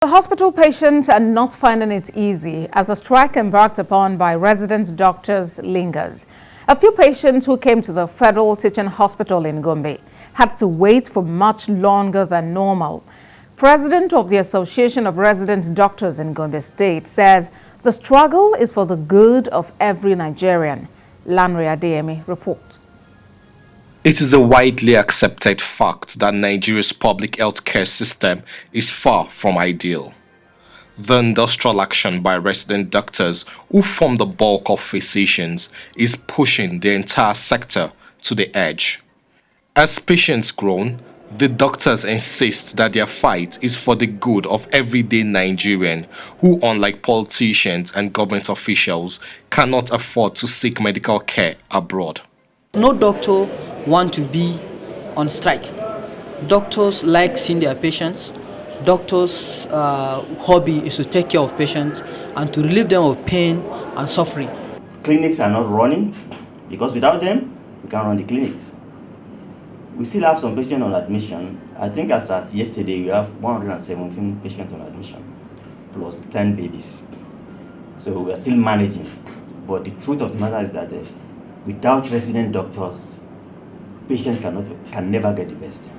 The hospital patients are not finding it easy as the strike embarked upon by resident doctors lingers. A few patients who came to the Federal Teaching Hospital in Gombe had to wait for much longer than normal. President of the Association of Resident Doctors in Gombe State says the struggle is for the good of every Nigerian. Lanre Adeyemi reports. It is a widely accepted fact that Nigeria's public healthcare system is far from ideal. The industrial action by resident doctors, who form the bulk of physicians, is pushing the entire sector to the edge. As patients groan, the doctors insist that their fight is for the good of everyday Nigerian who, unlike politicians and government officials, cannot afford to seek medical care abroad. No doctor want to be on strike. Doctors like seeing their patients. Doctors' hobby is to take care of patients and to relieve them of pain and suffering. Clinics are not running because without them, we can't run the clinics. We still have some patients on admission. I think as at yesterday, we have 117 patients on admission, plus 10 babies. So we are still managing. But the truth of the matter is that without resident doctors, patients can never get the best.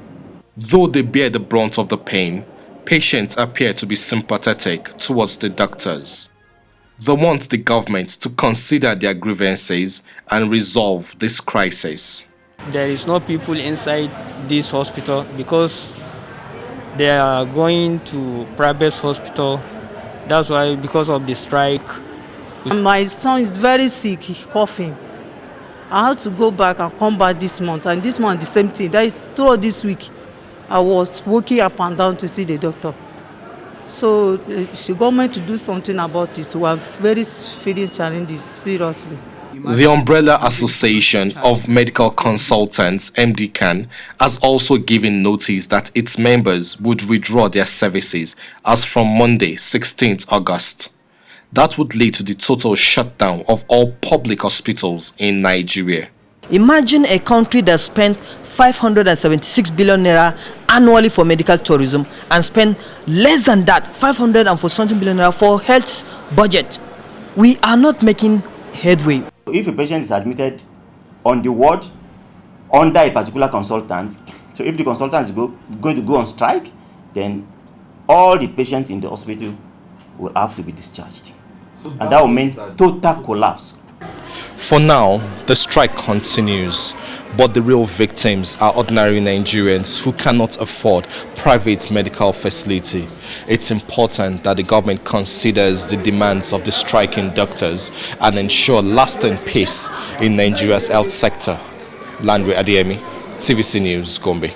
Though they bear the brunt of the pain, patients appear to be sympathetic towards the doctors. They want the government to consider their grievances and resolve this crisis. There is no people inside this hospital because they are going to private hospital. That's why, because of the strike. My son is very sick, he's coughing. I had to go back and come back this month, and this month the same thing. That is throughout this week, I was walking up and down to see the doctor. So the government to do something about it. We are very feeling challenges seriously. The Umbrella Association of Medical Consultants, MDCAN, has also given notice that its members would withdraw their services as from Monday, 16th August. That would lead to the total shutdown of all public hospitals in Nigeria. Imagine a country that spent 576 billion naira annually for medical tourism and spend less than that, 540 billion naira for health budget. We are not making headway. If a patient is admitted on the ward under a particular consultant, so if the consultant is going to go on strike, then all the patients in the hospital will have to be discharged. And that will mean total collapse. For now, the strike continues, but the real victims are ordinary Nigerians who cannot afford private medical facility. It's important that the government considers the demands of the striking doctors and ensure lasting peace in Nigeria's health sector. Lanre Adeyemi, TVC News, Gombe.